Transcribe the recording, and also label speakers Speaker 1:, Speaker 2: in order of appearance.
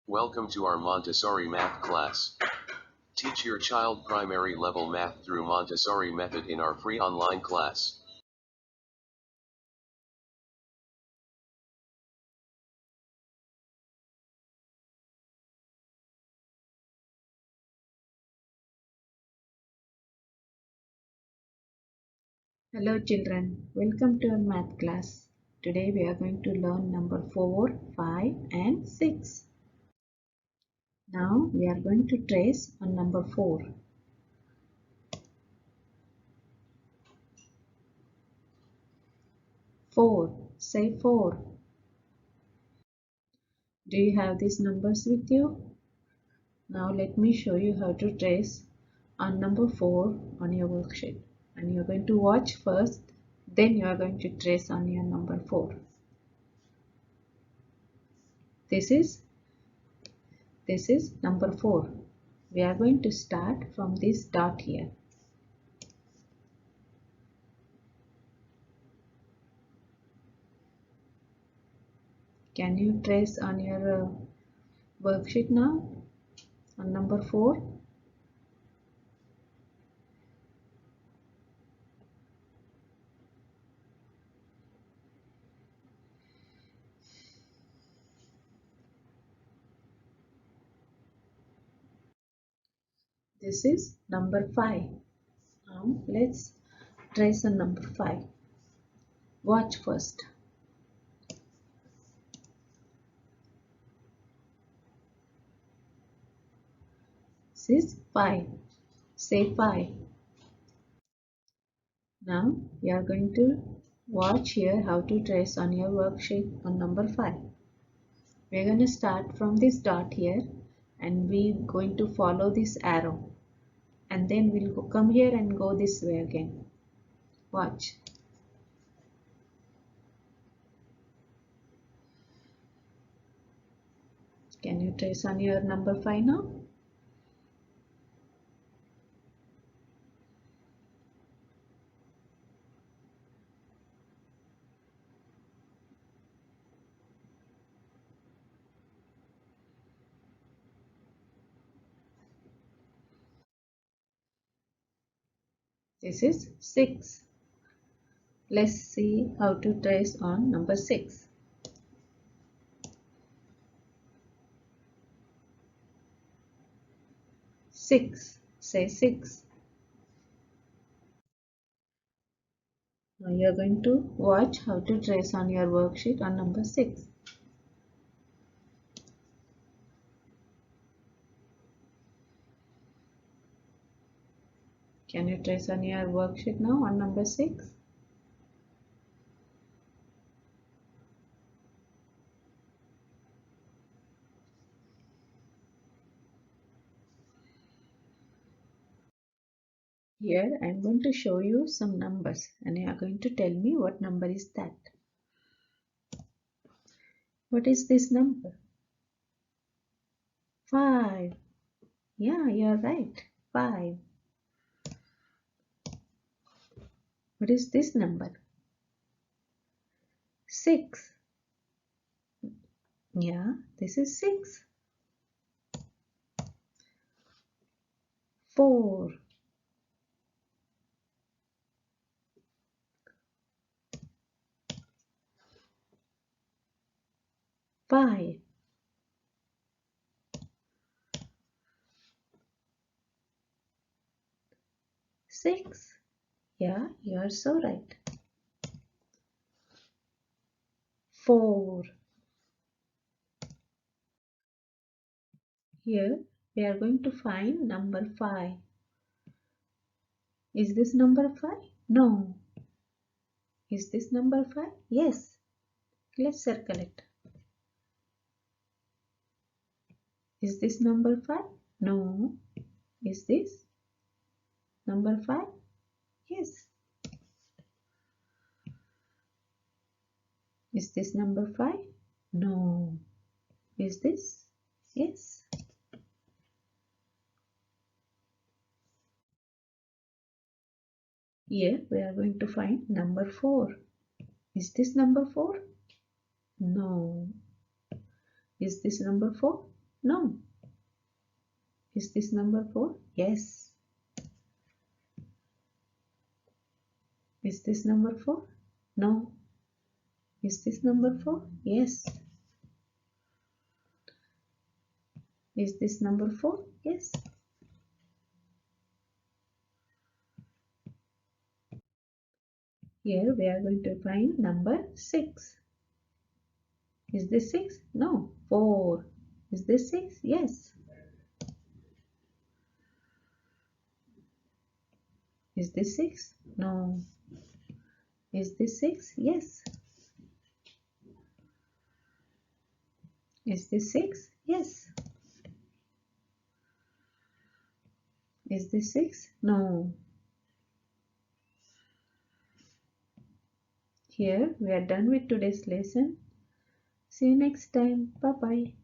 Speaker 1: Welcome to our Montessori math class. Teach your child primary level math through Montessori method in our free online class.
Speaker 2: Hello children, welcome to our math class. Today we are going to learn number 4, 5 and 6. Now we are going to trace on number 4. 4. Say 4. Do you have these numbers with you? Now let me show you how to trace on number 4 on your worksheet. And you are going to watch first, then you are going to trace on your number 4. This is number 4. We are going to start from this dot here. Can you trace on your worksheet now on number 4? This is number 5. Now let's trace on number 5. Watch first. This is 5. Say 5. Now you are going to watch here how to trace on your worksheet on number 5. We are going to start from this dot here and we are going to follow this arrow, and then we'll come here and go this way again. Watch. Can you trace on your number 5 now? This is 6. Let's see how to trace on number 6. 6. Say 6. Now you are going to watch how to trace on your worksheet on number 6. Can you trace on your worksheet now on number 6? Here I am going to show you some numbers and you are going to tell me what number is that. What is this number? 5. Yeah, you are right. 5. What is this number? 6. Yeah, this is 6. 4. 5. 6. Yeah, you are so right. 4. Here we are going to find number 5. Is this number 5? No. Is this number 5? Yes. Let's circle it. Is this number 5? No. Is this number 5? Yes. Is this number 5? No. Is this? Yes. Here we are going to find number 4. Is this number 4? No. Is this number 4? No. Is this number 4? Yes. Is this number 4? No. Is this number 4? Yes. Is this number 4? Yes. Here we are going to find number 6. Is this 6? No. 4. Is this 6? Yes. Is this 6? No. Is this 6? Yes. Is this 6? Yes. Is this 6? No. Here we are done with today's lesson. See you next time. Bye bye.